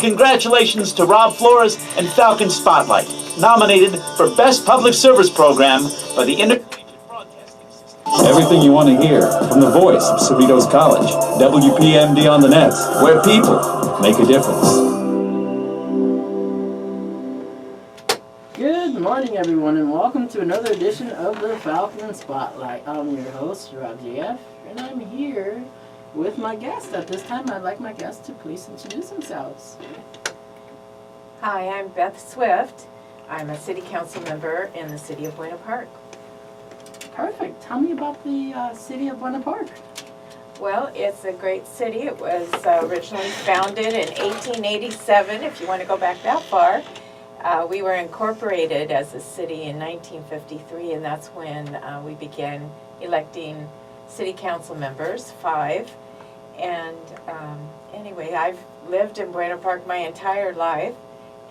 congratulations to Rob Flores and Falcon Spotlight, nominated for Best Public Service Program by the Intercollegiate Broadcasting System. Everything you want to hear from the voice of Cerritos College, WPMD on the Nets, where people make a difference. Good morning, everyone, and welcome to another edition of the Falcon Spotlight. I'm your host, Rob JF, and I'm here with my guest. At this time, I'd like my guests to please introduce themselves. Hi, I'm Beth Swift. I'm a city council member in the city of Buena Park. Perfect. Tell me about the city of Buena Park. Well, it's a great city. It was originally founded in 1887, if you want to go back that far. We were incorporated as a city in 1953, and that's when we began electing city council members, 5. And anyway, I've lived in Buena Park my entire life,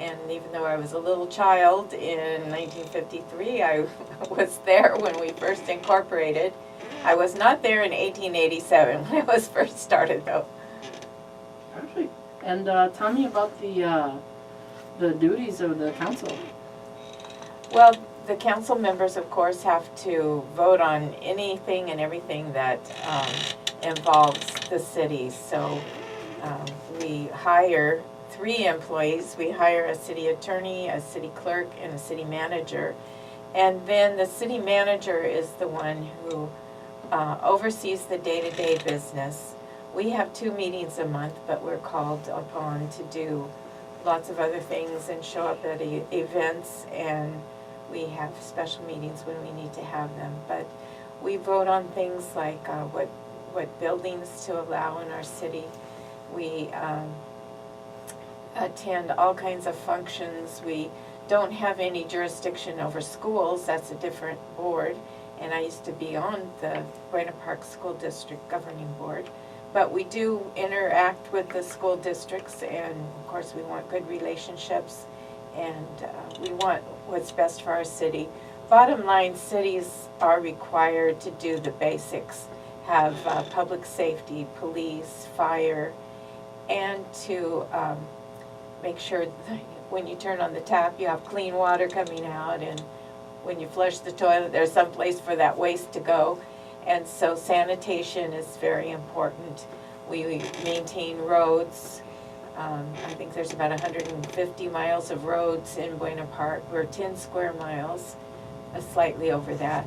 and even though I was a little child in 1953, I was there when we first incorporated. I was not there in 1887 when it was first started, though. Perfect. And tell me about the duties of the council. Well, the council members, of course, have to vote on anything and everything that involves the city. So we hire 3 employees. We hire a city attorney, a city clerk, and a city manager. And then the city manager is the one who oversees the day-to-day business. We have 2 meetings a month, but we're called upon to do lots of other things and show up at events, and we have special meetings when we need to have them. But we vote on things like what buildings to allow in our city. We attend all kinds of functions. We don't have any jurisdiction over schools. That's a different board, and I used to be on the Buena Park School District Governing Board. But we do interact with the school districts, and of course we want good relationships, and we want what's best for our city. Bottom line, cities are required to do the basics, have public safety, police, fire, and to make sure that when you turn on the tap you have clean water coming out, and when you flush the toilet there's some place for that waste to go. And so sanitation is very important. We maintain roads. I think there's about 150 miles of roads in Buena Park. We're 10 square miles, slightly over that.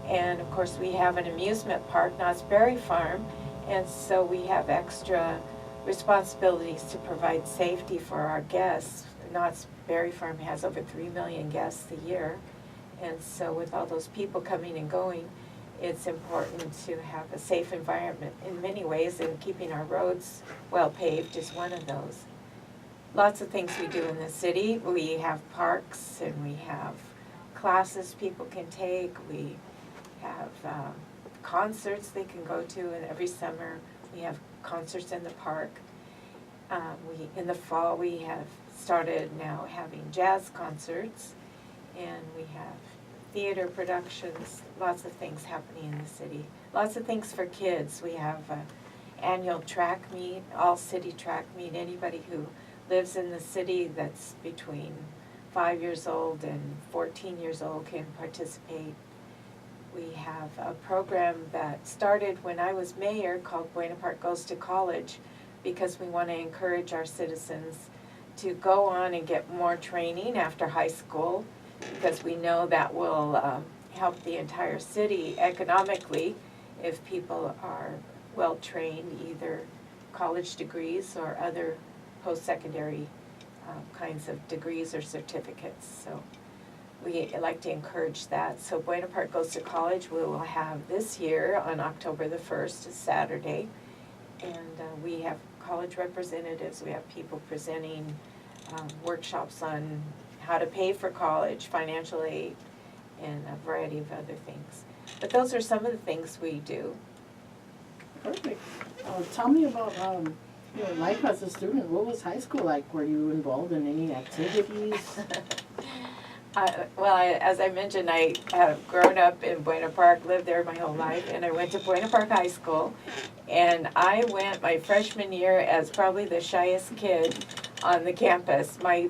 And of course we have an amusement park, Knott's Berry Farm, and so we have extra responsibilities to provide safety for our guests. Knott's Berry Farm has over 3 million guests a year, and so with all those people coming and going, it's important to have a safe environment in many ways, and keeping our roads well paved is one of those. Lots of things we do in the city. We have parks, and we have classes people can take. We have concerts they can go to, and every summer we have concerts in the park. In the fall we have started now having jazz concerts, and we have theater productions, lots of things happening in the city. Lots of things for kids. We have an annual track meet, all city track meet. Anybody who lives in the city that's between 5 years old and 14 years old can participate. We have a program that started when I was mayor called Buena Park Goes to College, because we want to encourage our citizens to go on and get more training after high school, because we know that will help the entire city economically if people are well trained, either college degrees or other post-secondary kinds of degrees or certificates. So we like to encourage that. So Buena Park Goes to College we will have this year on October the 1st, it's Saturday, and we have college representatives. We have people presenting workshops on how to pay for college, financial aid, and a variety of other things. But those are some of the things we do. Perfect. Tell me about your life as a student. What was high school like? Were you involved in any activities? As I mentioned, I have grown up in Buena Park, lived there my whole life, and I went to Buena Park High School. And I went my freshman year as probably the shyest kid on the campus. My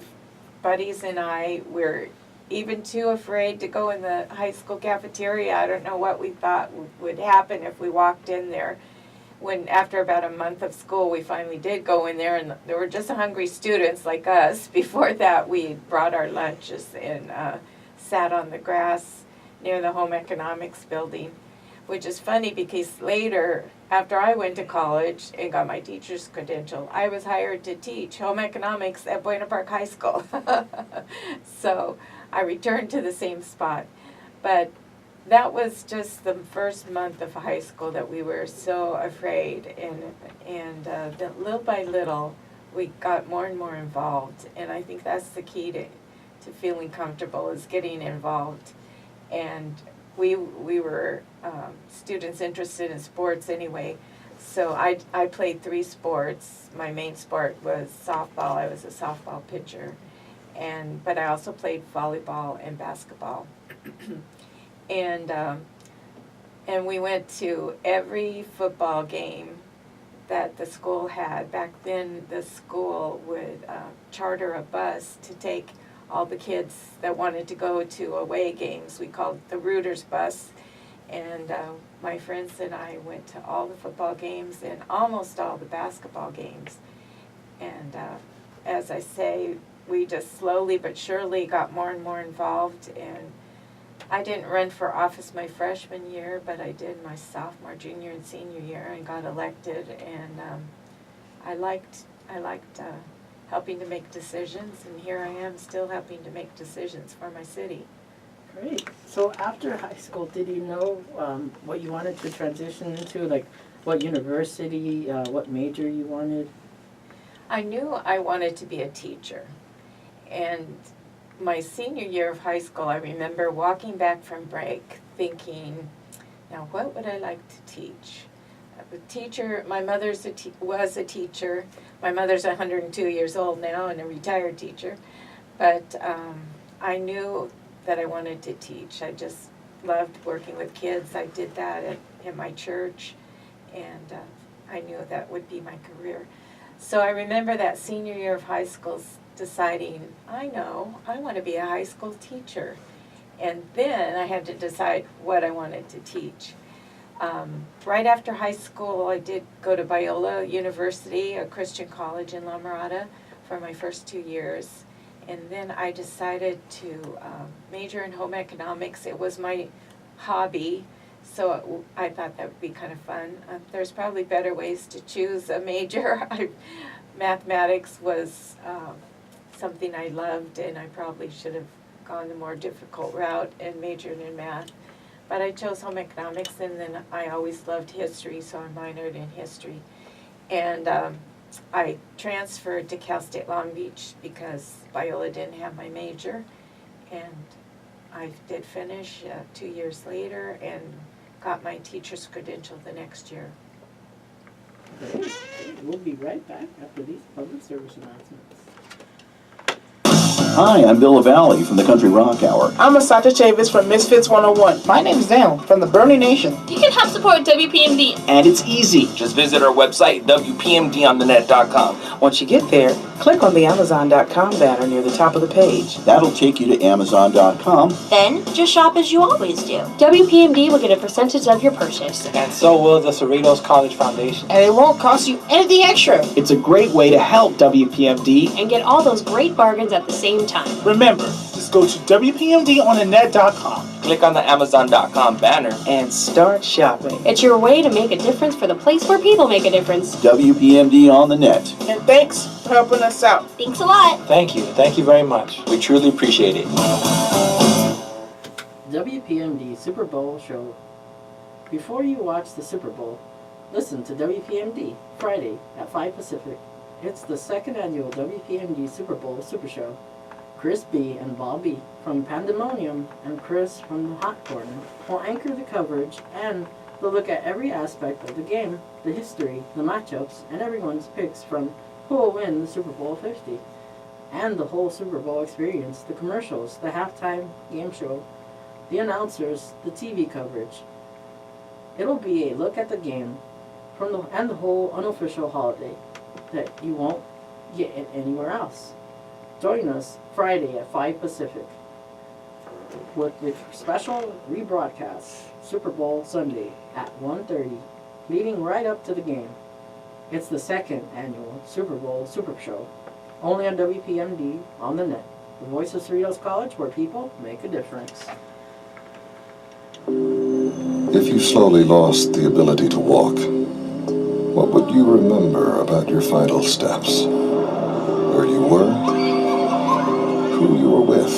buddies and I were even too afraid to go in the high school cafeteria. I don't know what we thought would happen if we walked in there. When after about a month of school, we finally did go in there, and there were just hungry students like us. Before that, we brought our lunches and sat on the grass near the home economics building, which is funny because later, after I went to college and got my teacher's credential, I was hired to teach home economics at Buena Park High School. So I returned to the same spot. But that was just the first month of high school that we were so afraid, and little by little we got more and more involved, and I think that's the key to feeling comfortable, is getting involved. And we were students interested in sports anyway, so I played 3 sports. My main sport was softball. I was a softball pitcher, but I also played volleyball and basketball. And we went to every football game that the school had. Back then, the school would charter a bus to take all the kids that wanted to go to away games. We called it the Rooters bus. And my friends and I went to all the football games and almost all the basketball games. And as I say, we just slowly but surely got more and more involved. And I didn't run for office my freshman year, but I did my sophomore, junior, and senior year, and got elected. And I liked helping to make decisions, and here I am still helping to make decisions for my city. Great. So after high school, did you know what you wanted to transition into, like what university, what major you wanted? I knew I wanted to be a teacher, and my senior year of high school, I remember walking back from break thinking, now what would I like to teach? A teacher, my mother's was a teacher. My mother's 102 years old now and a retired teacher. But I knew that I wanted to teach. I just loved working with kids. I did that at my church, and I knew that would be my career. So I remember that senior year of high school deciding, I know, I want to be a high school teacher. And then I had to decide what I wanted to teach. Right after high school, I did go to Biola University, a Christian college in La Mirada, for my first 2 years. And then I decided to major in home economics. It was my hobby, so I thought that would be kind of fun. There's probably better ways to choose a major. Mathematics was something I loved, and I probably should have gone the more difficult route and majored in math. But I chose home economics, and then I always loved history, so I minored in history. And I transferred to Cal State Long Beach because Biola didn't have my major, and I did finish 2 years later and got my teacher's credential the next year. Great. We'll be right back after these public service announcements. Hi, I'm Bill Lavalley from the Country Rock Hour. I'm Asata Chavis from Misfits 101. My name's Dan from the Bernie Nation. You can help support WPMD. And it's easy. Just visit our website, WPMDonthenet.com. Once you get there, click on the Amazon.com banner near the top of the page. That'll take you to Amazon.com. Then, just shop as you always do. WPMD will get a percentage of your purchase. And so will the Cerritos College Foundation. And it won't cost you anything extra. It's a great way to help WPMD. And get all those great bargains at the same time. Remember, just go to WPMDonthenet.com. Click on the Amazon.com banner and start shopping. It's your way to make a difference for the place where people make a difference. WPMD on the net. And thanks for helping us out. Thanks a lot. Thank you. Thank you very much. We truly appreciate it. WPMD Super Bowl show. Before you watch the Super Bowl, listen to WPMD Friday at 5 Pacific. It's the second annual WPMD Super Bowl Super Show. Chris B. and Bobby from Pandemonium and Chris from the Hot Corner will anchor the coverage, and they'll look at every aspect of the game, the history, the matchups, and everyone's picks from who will win the Super Bowl 50. And the whole Super Bowl experience, the commercials, the halftime game show, the announcers, the TV coverage. It'll be a look at the game and the whole unofficial holiday that you won't get it anywhere else. Join us Friday at 5 Pacific with the special rebroadcast Super Bowl Sunday at 1:30, leading right up to the game. It's the second annual Super Bowl Super Show, only on WPMD on the net, the voice of Cerritos College, where people make a difference. If you slowly lost the ability to walk, what would you remember about your final steps? Where you were, who you were with,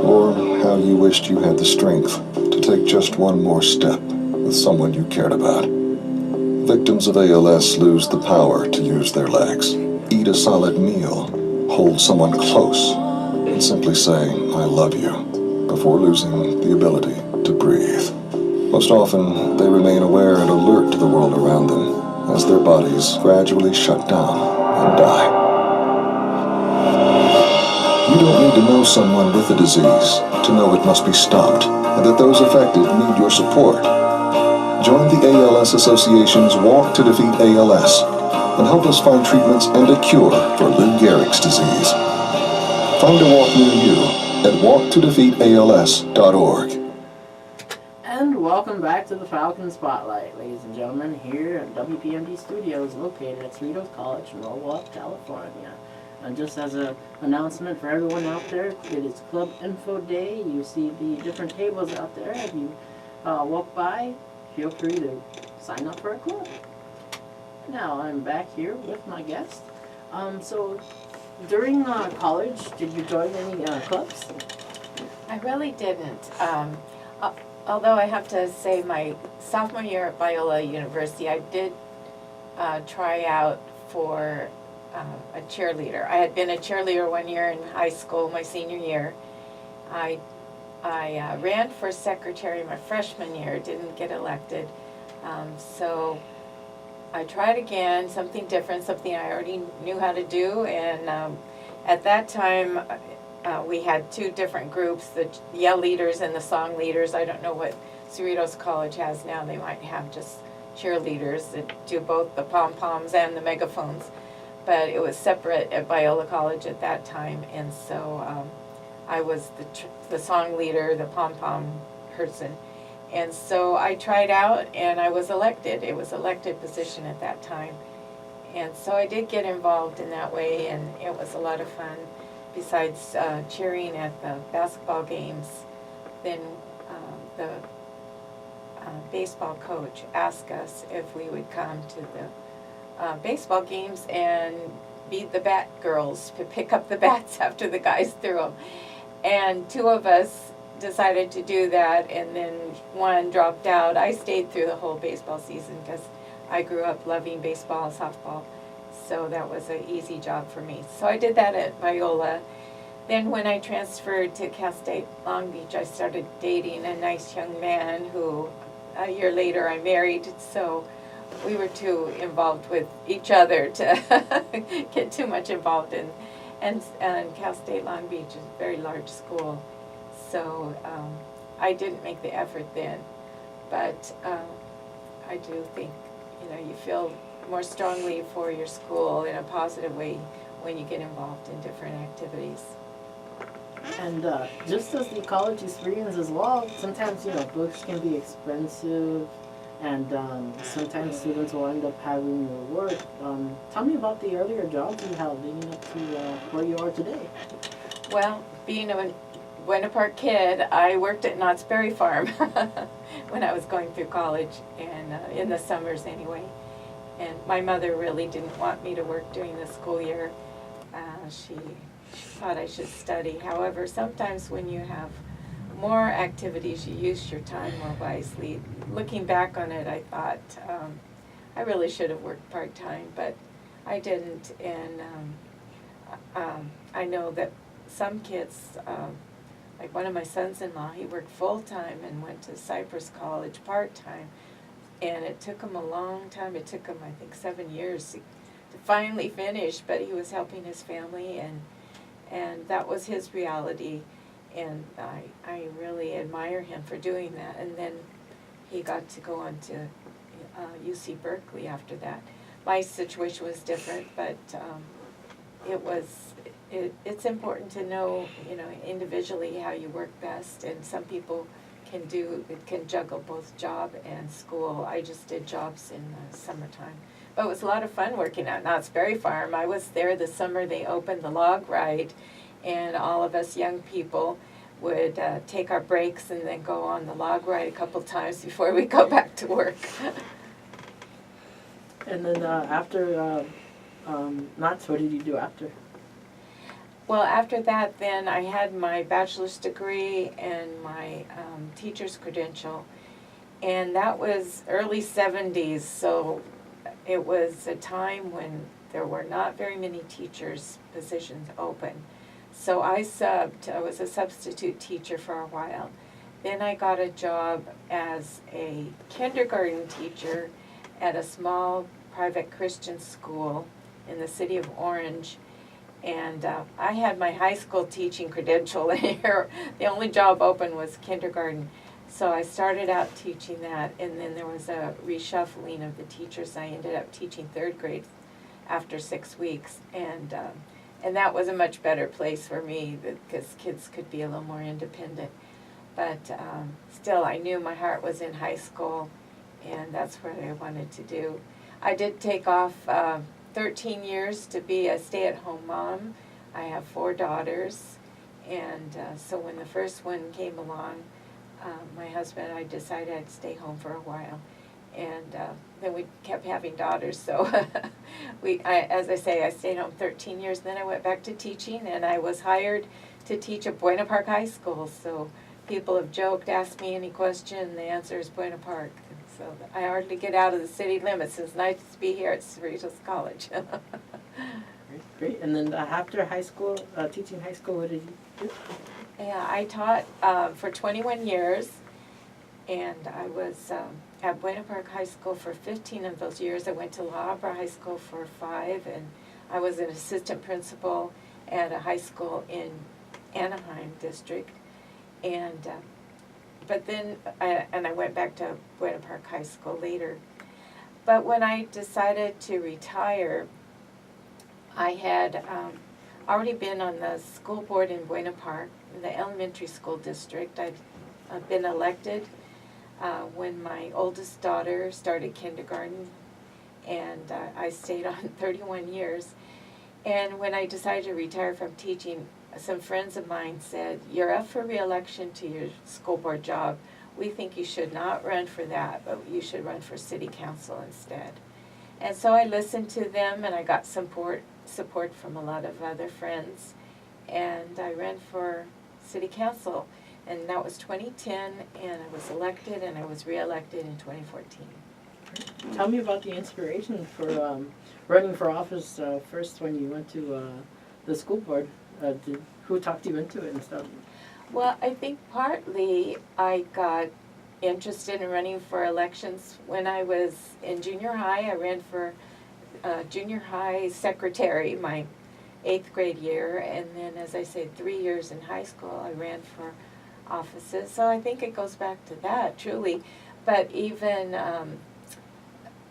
or how you wished you had the strength to take just one more step with someone you cared about. Victims of ALS lose the power to use their legs, eat a solid meal, hold someone close, and simply say, "I love you," before losing the ability to breathe. Most often, they remain aware and alert to the world around them as their bodies gradually shut down and die. You don't need to know someone with a disease to know it must be stopped and that those affected need your support. Join the ALS Association's Walk to Defeat ALS and help us find treatments and a cure for Lou Gehrig's disease. Find a walk near you at walktodefeatals.org. And welcome back to the Falcon Spotlight, ladies and gentlemen, here at WPMD Studios, located at Cerritos College in Rolwell, California. And just as an announcement for everyone out there, it is Club Info Day. You see the different tables out there. If you walk by, feel free to sign up for a club. Now I'm back here with my guest. So during college, did you join any clubs? I really didn't. Although I have to say my sophomore year at Biola University, I did try out for a cheerleader. I had been a cheerleader 1 year in high school, my senior year. I ran for secretary my freshman year, didn't get elected. So I tried again, something different, something I already knew how to do. And at that time, we had two different groups, the yell leaders and the song leaders. I don't know what Cerritos College has now. They might have just cheerleaders that do both the pom-poms and the megaphones. But it was separate at Biola College at that time. And so I was the song leader, the pom-pom person. And so I tried out and I was elected. It was an elected position at that time. And so I did get involved in that way, and it was a lot of fun. Besides cheering at the basketball games, then the baseball coach asked us if we would come to the baseball games and beat the bat girls to pick up the bats after the guys threw them. And two of us decided to do that, and then one dropped out. I stayed through the whole baseball season because I grew up loving baseball and softball. So that was an easy job for me. So I did that at Biola. Then when I transferred to Cal State Long Beach, I started dating a nice young man who a year later I married. So we were too involved with each other to get too much involved in. And Cal State Long Beach is a very large school. So I didn't make the effort then. But I do think, you feel more strongly for your school in a positive way when you get involved in different activities. And just as the college experience as well, sometimes, books can be expensive, and sometimes students will end up having to work. Tell me about the earlier jobs you held leading up to where you are today. Well, being a Buena Park kid, I worked at Knott's Berry Farm when I was going through college, and in the summers anyway. And my mother really didn't want me to work during the school year. She thought I should study. However, sometimes when you have more activities, you use your time more wisely. Looking back on it, I thought I really should have worked part-time, but I didn't. And I know that some kids, like one of my sons-in-law, he worked full-time and went to Cypress College part-time. And it took him a long time. It took him, I think, 7 years to finally finish, but he was helping his family, and that was his reality. And I really admire him for doing that. And then he got to go on to UC Berkeley after that. my situation was different, but it's important to know, individually how you work best, and some people can juggle both job and school. I just did jobs in the summertime. But it was a lot of fun working at Knott's Berry Farm. I was there the summer they opened the log ride, and all of us young people would take our breaks and then go on the log ride a couple times before we go back to work. And then after Knott's, what did you do after? Well, after that, then I had my bachelor's degree and my teacher's credential, and that was early 70s, so it was a time when there were not very many teachers' positions open. So I was a substitute teacher for a while. Then I got a job as a kindergarten teacher at a small private Christian school in the city of Orange. And I had my high school teaching credential, and here the only job open was kindergarten. So I started out teaching that, and then there was a reshuffling of the teachers. I ended up teaching third grade after 6 weeks, and that was a much better place for me because kids could be a little more independent. But still, I knew my heart was in high school, and that's what I wanted to do. I did take off 13 years to be a stay-at-home mom. I have 4 daughters, and so when the first one came along, my husband and I decided I'd stay home for a while, and then we kept having daughters, so as I say, I stayed home 13 years, then I went back to teaching, and I was hired to teach at Buena Park High School, so people have joked, asked me any question, the answer is Buena Park. So I hardly get out of the city limits. It's nice to be here at Cerritos College. Great. And then after high school, teaching high school, what did you do? Yeah, I taught for 21 years, and I was at Buena Park High School for 15 of those years. I went to La Habra High School for 5, and I was an assistant principal at a high school in Anaheim district. And but then, I went back to Buena Park High School later. But when I decided to retire, I had already been on the school board in Buena Park, in the elementary school district. I'd been elected when my oldest daughter started kindergarten, and I stayed on 31 years. And when I decided to retire from teaching, some friends of mine said, "You're up for re-election to your school board job. We think you should not run for that, but you should run for city council instead." And so I listened to them, and I got support from a lot of other friends, and I ran for city council, and that was 2010, and I was elected, and I was re-elected in 2014. Tell me about the inspiration for running for office first when you went to the school board. Who talked you into it and stuff? Well, I think partly I got interested in running for elections when I was in junior high. I ran for junior high secretary my 8th grade year, and then, as I said, 3 years in high school I ran for offices. So I think it goes back to that, truly. But even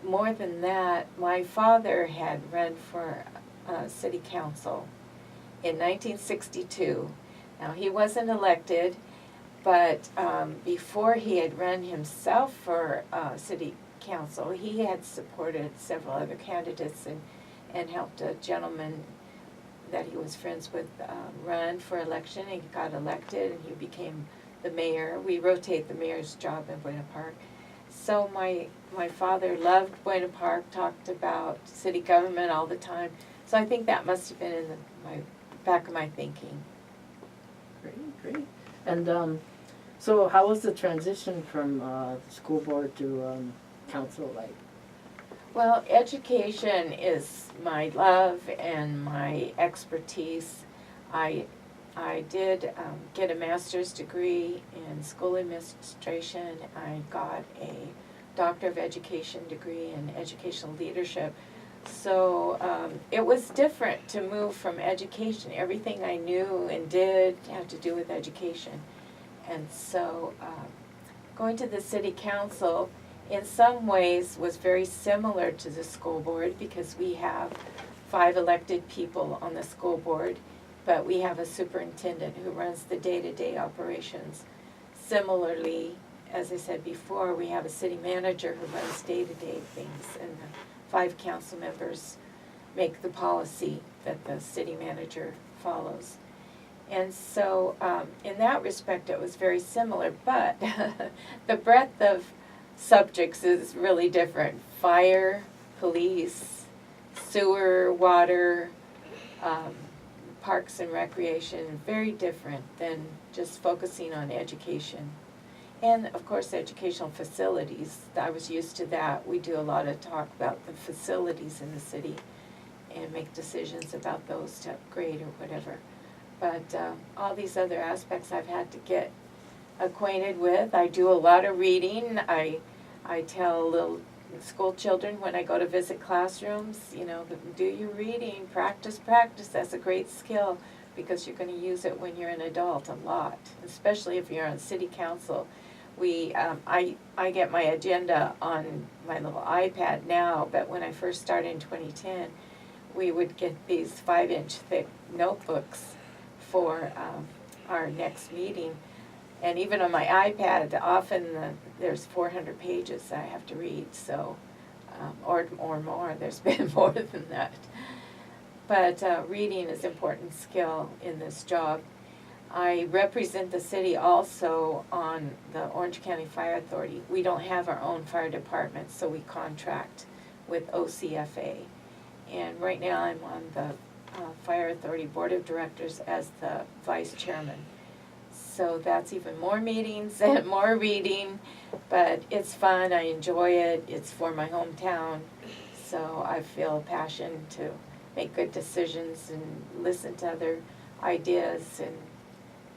more than that, my father had run for city council in 1962. Now, he wasn't elected, but before he had run himself for city council, he had supported several other candidates and helped a gentleman that he was friends with run for election, and he got elected, and he became the mayor. We rotate the mayor's job in Buena Park. So my father loved Buena Park, talked about city government all the time. So I think that must have been in my back of my thinking. Great. And so how was the transition from the school board to council like? Well, education is my love and my expertise. I did get a master's degree in school administration. I got a Doctor of Education degree in educational leadership. So it was different to move from education. Everything I knew and did had to do with education. And so going to the city council, in some ways was very similar to the school board because we have 5 elected people on the school board, but we have a superintendent who runs the day-to-day operations. Similarly, as I said before, we have a city manager who runs day-to-day things, and the 5 council members make the policy that the city manager follows. And so in that respect it was very similar, but the breadth of subjects is really different. Fire, police, sewer, water, parks and recreation, very different than just focusing on education. And of course educational facilities, I was used to that. We do a lot of talk about the facilities in the city and make decisions about those to upgrade or whatever. But all these other aspects I've had to get acquainted with. I do a lot of reading. I tell little school children when I go to visit classrooms, you know, do your reading, practice. That's a great skill because you're going to use it when you're an adult a lot, especially if you're on city council. I get my agenda on my little iPad now, but when I first started in 2010, we would get these 5-inch thick notebooks for our next meeting. And even on my iPad, often there's 400 pages I have to read, so, or more, there's been more than that. But reading is an important skill in this job. I represent the city also on the Orange County Fire Authority. We don't have our own fire department, so we contract with OCFA. And right now I'm on the Fire Authority Board of Directors as the Vice Chairman. So that's even more meetings and more reading, but it's fun, I enjoy it, it's for my hometown, so I feel a passion to make good decisions and listen to other ideas,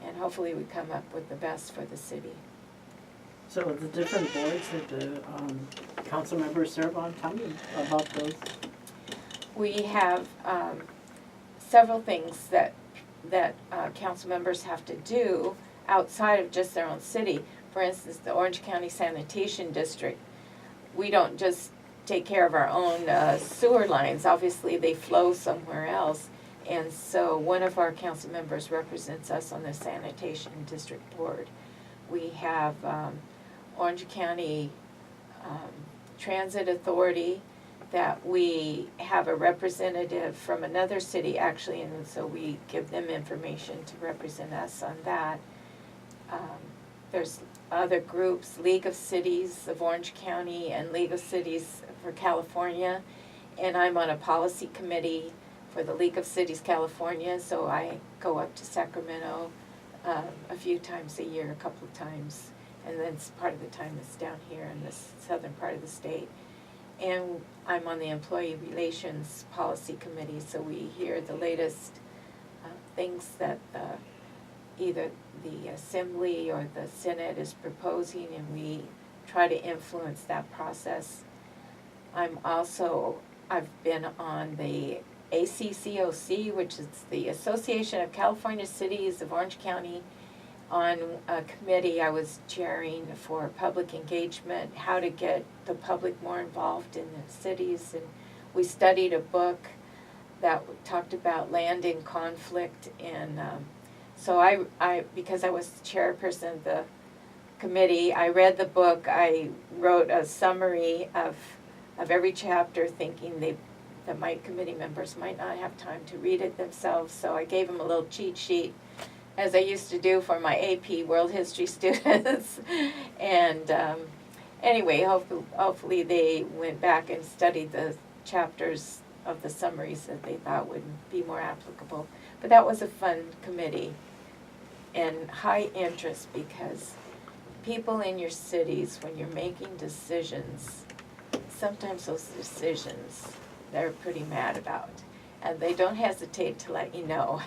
and hopefully we come up with the best for the city. So the different boards that the council members serve on, tell me about those. We have several things that council members have to do outside of just their own city. For instance, the Orange County Sanitation District, we don't just take care of our own sewer lines. Obviously, they flow somewhere else. And so one of our council members represents us on the Sanitation District Board. We have Orange County Transit Authority, that we have a representative from another city actually, and so we give them information to represent us on that. There's other groups, League of Cities of Orange County and League of Cities for California, and I'm on a policy committee for the League of Cities California, so I go up to Sacramento a few times a year, a couple of times, and then part of the time it's down here in the southern part of the state. And I'm on the Employee Relations Policy Committee, so we hear the latest things that either the Assembly or the Senate is proposing, and we try to influence that process. I've been on the ACCOC, which is the Association of California Cities of Orange County, on a committee I was chairing for public engagement, how to get the public more involved in the cities. And we studied a book that talked about land in conflict, and so I because I was chairperson of the committee, I read the book. I wrote a summary of every chapter, thinking that my committee members might not have time to read it themselves, so I gave them a little cheat sheet, as I used to do for my AP World History students. And anyway, hopefully they went back and studied the chapters of the summaries that they thought would be more applicable. But that was a fun committee and high interest, because people in your cities, when you're making decisions, sometimes those decisions they're pretty mad about. And they don't hesitate to let you know.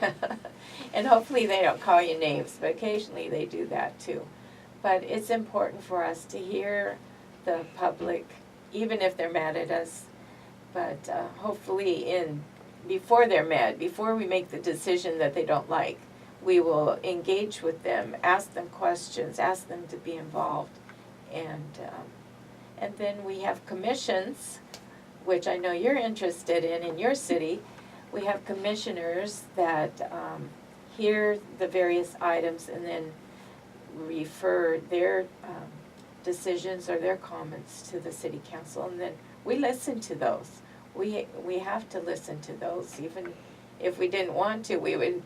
And hopefully they don't call you names, but occasionally they do that too. But it's important for us to hear the public, even if they're mad at us. But hopefully before they're mad, before we make the decision that they don't like, we will engage with them, ask them questions, ask them to be involved. And And then we have commissions, which I know you're interested in your city. We have commissioners that hear the various items and then refer their decisions or their comments to the city council, and then we listen to those. We have to listen to those. Even if we didn't want to, we would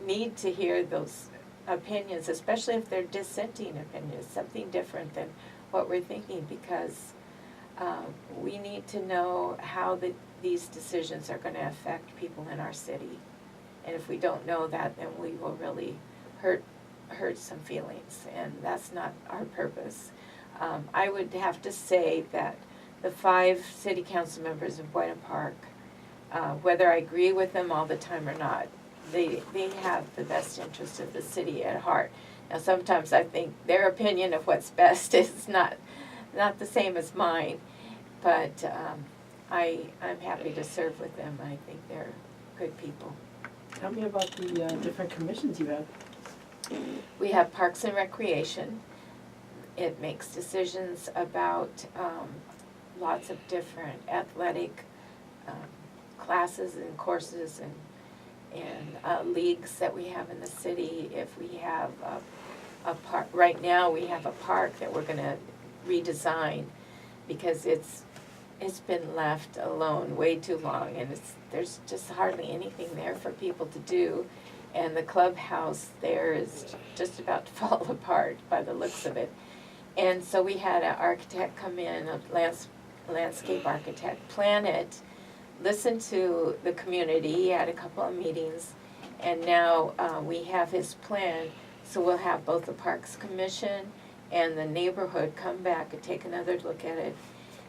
need to hear those opinions, especially if they're dissenting opinions, something different than what we're thinking, because we need to know how these decisions are going to affect people in our city. And if we don't know that, then we will really hurt some feelings, and that's not our purpose. I would have to say that the 5 city council members of Buena Park, whether I agree with them all the time or not, they have the best interest of the city at heart. Now sometimes I think their opinion of what's best is not the same as mine, but I'm happy to serve with them. I think they're good people. Tell me about the different commissions you have. We have Parks and Recreation. It makes decisions about lots of different athletic classes and courses and leagues that we have in the city. If we have a park, right now we have a park that we're going to redesign because it's been left alone way too long, and there's just hardly anything there for people to do. And the clubhouse there is just about to fall apart by the looks of it. And so we had an architect come in, a landscape architect, plan it, listen to the community. He had a couple of meetings, and now we have his plan. So we'll have both the Parks Commission and the neighborhood come back and take another look at it.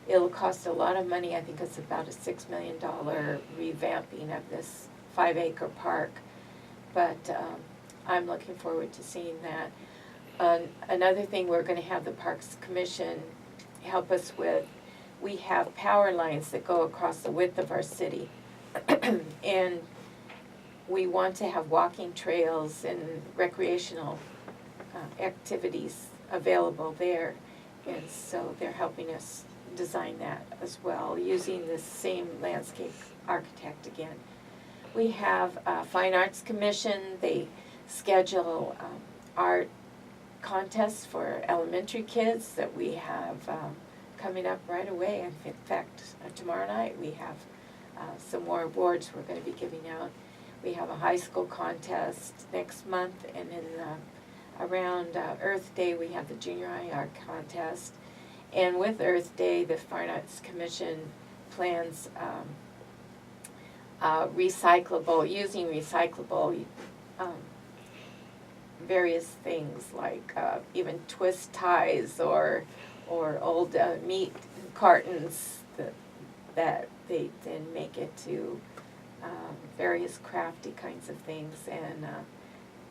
It'll cost a lot of money. I think it's about a $6 million revamping of this 5-acre park. But I'm looking forward to seeing that. Another thing we're going to have the Parks Commission help us with, we have power lines that go across the width of our city. And we want to have walking trails and recreational activities available there. And so they're helping us design that as well, using the same landscape architect again. We have a Fine Arts Commission. They schedule art contests for elementary kids that we have coming up right away. In fact, tomorrow night we have some more awards we're going to be giving out. We have a high school contest next month, and then around Earth Day we have the junior high art contest. And with Earth Day, the Fine Arts Commission plans using recyclable various things like even twist ties or old meat cartons that they then make it to various crafty kinds of things and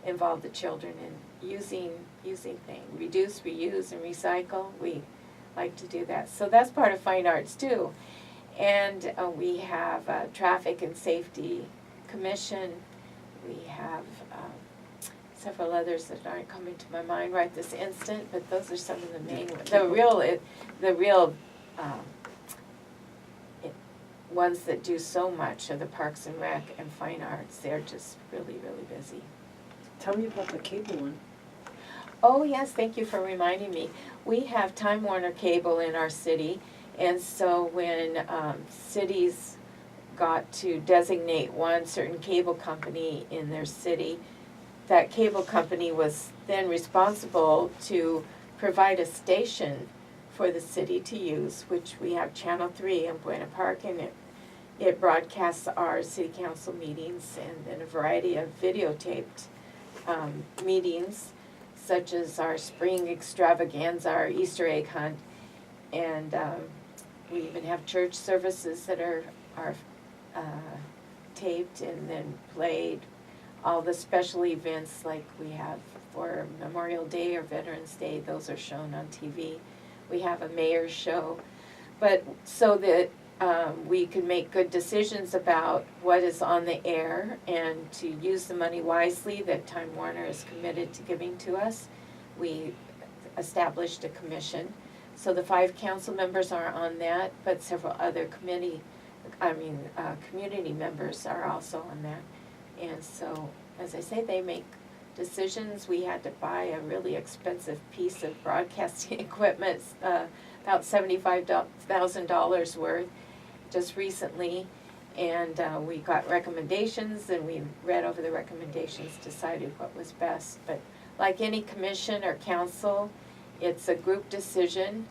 involve the children in using things. Reduce, reuse, and recycle. We like to do that. So that's part of fine arts too. And we have a Traffic and Safety Commission. We have several others that aren't coming to my mind right this instant, but those are some of the main ones. The real ones that do so much are the Parks and Rec and Fine Arts. They're just really, really busy. Tell me about the cable one. Oh yes, thank you for reminding me. We have Time Warner Cable in our city, and so when cities got to designate one certain cable company in their city, that cable company was then responsible to provide a station for the city to use, which we have Channel 3 in Buena Park, and it broadcasts our city council meetings and then a variety of videotaped meetings, such as our spring extravaganza, our Easter egg hunt, and we even have church services that are taped and then played. All the special events like we have for Memorial Day or Veterans Day, those are shown on TV. We have a mayor's show, but so that we can make good decisions about what is on the air and to use the money wisely that Time Warner is committed to giving to us, we established a commission So the 5 council members are on that, but several other community members are also on that. And so, as I say, they make decisions. We had to buy a really expensive piece of broadcasting equipment, about $75,000 worth, just recently. And we got recommendations, and we read over the recommendations, decided what was best. But like any commission or council, it's a group decision,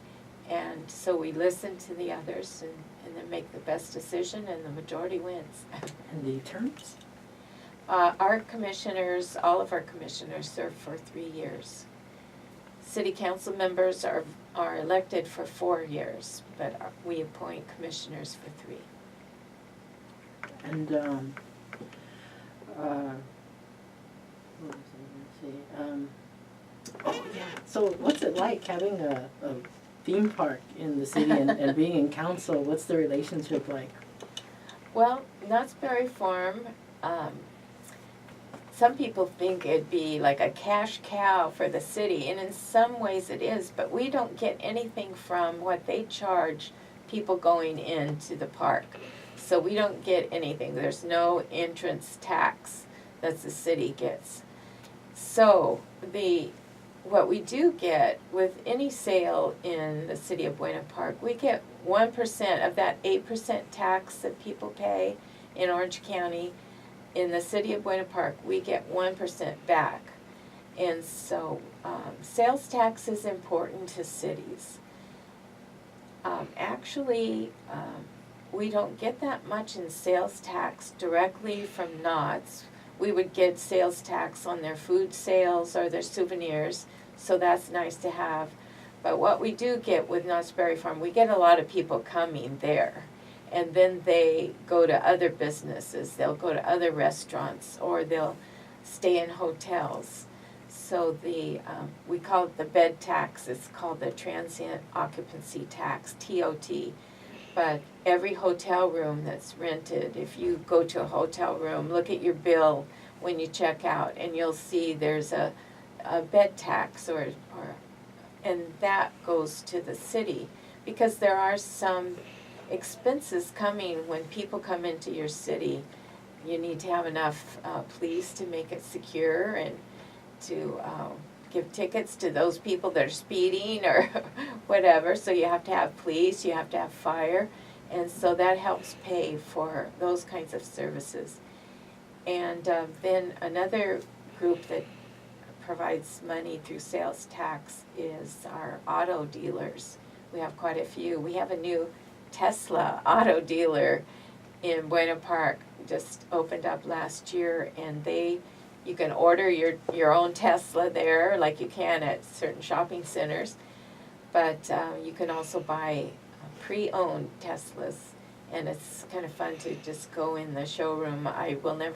and so we listen to the others and then make the best decision, and the majority wins. And the terms? Our commissioners, all of our commissioners serve for 3 years. City council members are elected for 4 years, but we appoint commissioners for 3. And, what was I gonna say? Oh yeah, so what's it like having a theme park in the city and being in council? What's the relationship like? Well, Knott's Berry Farm, some people think it'd be like a cash cow for the city, and in some ways it is, but we don't get anything from what they charge people going into the park. So we don't get anything. There's no entrance tax that the city gets. So what we do get with any sale in the city of Buena Park, we get 1% of that 8% tax that people pay in Orange County. In the city of Buena Park, we get 1% back. And so sales tax is important to cities. We don't get that much in sales tax directly from Knott's. We would get sales tax on their food sales or their souvenirs, so that's nice to have. But what we do get with Knott's Berry Farm, we get a lot of people coming there, and then they go to other businesses, they'll go to other restaurants, or they'll stay in hotels. So we call it the bed tax. It's called the transient occupancy tax, TOT. But every hotel room that's rented, if you go to a hotel room, look at your bill when you check out, and you'll see there's a bed tax, and that goes to the city, because there are some expenses coming when people come into your city. You need to have enough police to make it secure, and to give tickets to those people that are speeding or whatever. So you have to have police, you have to have fire, and so that helps pay for those kinds of services. And then another group that provides money through sales tax is our auto dealers. We have quite a few. We have a new Tesla auto dealer in Buena Park, just opened up last year, and you can order your own Tesla there, like you can at certain shopping centers, but you can also buy pre-owned Teslas, and it's kind of fun to just go in the showroom. I will never